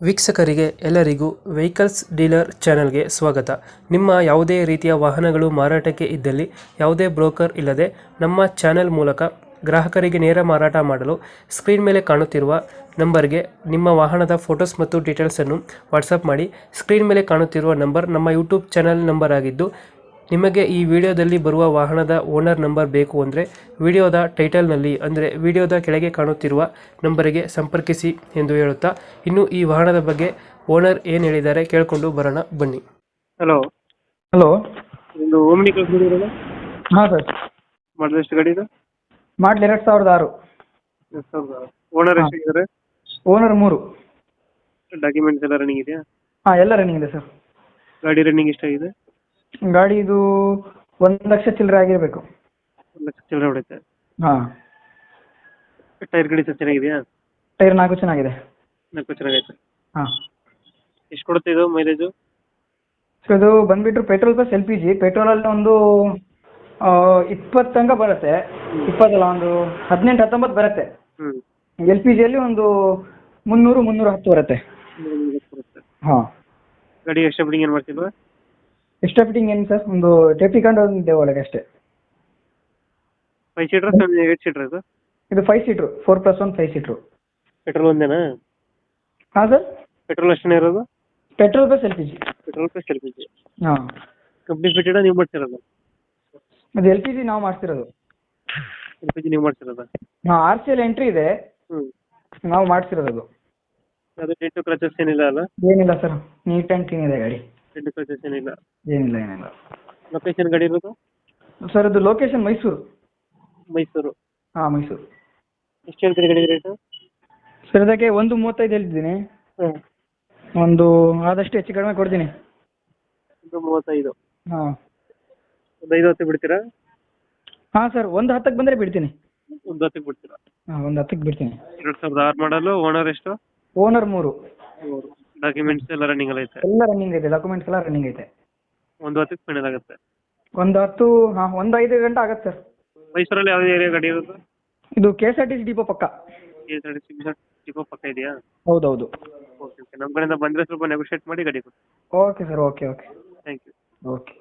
ವೀಕ್ಷಕರಿಗೆ ಎಲ್ಲರಿಗೂ vehicles dealer ಚಾನೆಲ್ಗೆ ಸ್ವಾಗತ. ನಿಮ್ಮ ಯಾವುದೇ ರೀತಿಯ ವಾಹನಗಳು ಮಾರಾಟಕ್ಕೆ ಇದ್ದಲ್ಲಿ ಯಾವುದೇ ಬ್ರೋಕರ್ ಇಲ್ಲದೆ ನಮ್ಮ ಚಾನೆಲ್ ಮೂಲಕ ಗ್ರಾಹಕರಿಗೆ ನೇರ ಮಾರಾಟ ಮಾಡಲು ಸ್ಕ್ರೀನ್ ಮೇಲೆ ಕಾಣುತ್ತಿರುವ ನಂಬರ್ಗೆ ನಿಮ್ಮ ವಾಹನದ ಫೋಟೋಸ್ ಮತ್ತು ಡೀಟೇಲ್ಸನ್ನು ವಾಟ್ಸಪ್ ಮಾಡಿ. ಸ್ಕ್ರೀನ್ ಮೇಲೆ ಕಾಣುತ್ತಿರುವ ನಂಬರ್ ನಮ್ಮ ಯೂಟ್ಯೂಬ್ ಚಾನೆಲ್ ನಂಬರ್ ಆಗಿದ್ದು, ನಿಮಗೆ ಈ ವಿಡಿಯೋದಲ್ಲಿ ಬರುವ ವಾಹನದ ಓನರ್ ನಂಬರ್ ಬೇಕು ಅಂದರೆ ವಿಡಿಯೋದ ಟೈಟಲ್ನಲ್ಲಿ ಅಂದರೆ ವಿಡಿಯೋದ ಕೆಳಗೆ ಕಾಣುತ್ತಿರುವ ನಂಬರಿಗೆ ಸಂಪರ್ಕಿಸಿ ಎಂದು ಹೇಳುತ್ತಾ, ಇನ್ನು ಈ ವಾಹನದ ಬಗ್ಗೆ ಓನರ್ ಏನು ಹೇಳಿದ್ದಾರೆ ಕೇಳಿಕೊಂಡು ಬರೋಣ ಬನ್ನಿ. Hello hello. ಒಂದು ಓಮ್ನಿ ಕಳಿಸ್ಬಿಡಿರಲ್ಲ. ಹಾಂ ಸರ್. ಮಾಡಲ್ ಎಷ್ಟು ಗಾಡಿ ಇದು? ಮಾಡಲ್ 2006. ಓನರ್ ಹಾ. ಎಷ್ಟಿದ್ದಾರೆ? ಓನರ್ 3. ಡಾಕ್ಯುಮೆಂಟ್ಸ್ ಎಲ್ಲ ರನ್ನಿಂಗ್ ಇದೆಯಾ? ಹಾಂ, ಎಲ್ಲ ರನ್ನಿಂಗ್ ಇದೆ ಸರ್. ಗಾಡಿ ರನ್ನಿಂಗ್ ಎಷ್ಟಾಗಿದೆ? ಗಾಡಿ ಇದು 1 ಲಕ್ಷ ಚಿಲ್ಲರೆ ಆಗಿರಬೇಕು. 1 ಲಕ್ಷ ಚಿಲ್ಲರೆ ಹೊಡೆಯುತ್ತೆ. ಹಾಂ. ಟೈರ್ ಗಾಡಿ ಚೆನ್ನಾಗಿದೆಯಾ? ಟೈರ್ 4 ಚೆನ್ನಾಗಿದೆ. 4 ಚೆನ್ನಾಗೈತೆ. ಹಾಂ. ಎಷ್ಟು ಕೊಡುತ್ತೆ ಇದು ಮೈಲೇಜು? ಸೊ ಇದು ಬಂದುಬಿಟ್ಟು ಪೆಟ್ರೋಲ್ ಪ್ಲಸ್ LPG. ಪೆಟ್ರೋಲಲ್ಲಿ ಒಂದು 20 ತನಕ ಬರುತ್ತೆ. 20 ಅಲ್ಲ, ಒಂದು 18-19 ಬರುತ್ತೆ. LPGಯಲ್ಲಿ ಒಂದು 300-310 ಬರುತ್ತೆ. ಹಾಂ. ಗಾಡಿ ಎಕ್ಸ್ಟ್ರಾ ಬಿಡಿಂಗ್ ಏನು ಮಾಡ್ತಿಲ್ವಾ? ಎಕ್ಸ್ಟ್ರಾ ಫಿಟ್ಟಿಂಗ್ ಏನು ಸರ್, ಒಂದು ಟೇಪ್ ಇಕೊಂಡು ಒಂದು ಒಳಗೆ ಅಷ್ಟೇ. 5 ಸೀಟ್ರ್ 8 ಸೀಟ್ರ್ ಇದು? ಇದು 5 ಸೀಟ್ರು, 4+1 5 ಸೀಟ್ರು. ಪೆಟ್ರೋಲ್ ಒಂದೇನಾ? ಹಾಂ ಸರ್. ಪೆಟ್ರೋಲ್ ಅಷ್ಟೇ ಇರೋದು? Petrol plus LPG. Petrol plus LPG. ಹಾಂ. ಕಂಪ್ನಿ ಫಿಟೆಡ್ ನೀವು ಮಾಡ್ತಿರೋದು? ಅದು LPG ನಾವು ಮಾಡಿಸಿರೋದು. LPG ನೀವು ಮಾಡ್ತಿರೋದು? ಹಾಂ, RCL ಎಂಟ್ರಿ ಇದೆ, ನಾವು ಮಾಡಿಸಿರೋದು. ಅದು ಅದು ಡೆಂಟು ಕ್ರಚಸ್ ಏನಿಲ್ಲ ಅಲ್ಲ? ಏನಿಲ್ಲ ಸರ್, ನೀಟ್ ಆ್ಯಂಡ್ ಕ್ಲೀನ್ ಇದೆ ಗಾಡಿ. ಡೆಂಟು ಕ್ರಚಸ್ ಏನಿಲ್ಲ? ಏನಿಲ್ಲ. ಲೊಕೇಶನ್ ಗಾಡಿ ಇರೋದು? ಸರ್ ಅದು ಲೊಕೇಶನ್ ಮೈಸೂರು. ಮೈಸೂರು? ಹಾಂ, ಮೈಸೂರು. ಎಷ್ಟು ಹೇಳ್ತೀರಿ ಗಾಡಿ ರೇಟು? ಸರ್ ಅದಕ್ಕೆ 1.35 ಹೇಳ್ತಿದ್ದೀನಿ. ಒಂದು ಆದಷ್ಟು ಹೆಚ್ಚು ಕಡಿಮೆ ಕೊಡ್ತೀನಿ. 1.35? ಹಾಂ. ಒಂದು 5-10 ಬಿಡ್ತೀರಾ? ಹಾಂ ಸರ್, ಒಂದು 10ಕ್ಕೆ ಬಂದರೆ ಬಿಡ್ತೀನಿ. ಒಂದು 10ಕ್ಕೆ ಬಿಡ್ತೀರಾ? ಹಾಂ, ಒಂದು 10ಕ್ಕೆ ಬಿಡ್ತೀನಿ. 2006 ಮಾಡಲು. ಓನರ್ ಎಷ್ಟು? ಓನರ್ 3. ಡಾಕ್ಯುಮೆಂಟ್ಸ್ ಎಲ್ಲ ರನ್ನಿಂಗ್ ಎಲ್ಲ ಐತೆ? ಎಲ್ಲ ರನ್ನಿಂಗ್ ಐತೆ, ಡಾಕ್ಯುಮೆಂಟ್ಸ್ ಎಲ್ಲ ರನ್ನಿಂಗ್ ಐತೆ. ಒಂದು 10ಕ್ಕೆ ಫೈನಲ್ ಆಗುತ್ತೆ? ಒಂದು 10, ಹಾಂ, ಒಂದು 5 ಗಂಟೆ ಆಗುತ್ತೆ ಸರ್. ಮೈಸೂರಲ್ಲಿ ಯಾವ ಏರಿಯಾ ಗಾಡಿ ಇರೋದು? ಇದು KSRTC ಡಿಪೋ ಪಕ್ಕ. KSRTC ಡಿಪೋ ಪಕ್ಕ ಇದೆಯಾ? ಹೌದೌದು. ಓಕೆ, ನಮ್ಮ ಕಡೆಯಿಂದ ಬಂದರೆ ಸ್ವಲ್ಪ ನೆಗೋಷಿಯೇಟ್ ಮಾಡಿ ಗಾಡಿ ಕೊಡಿ. Okay sir, okay. Thank you. Okay.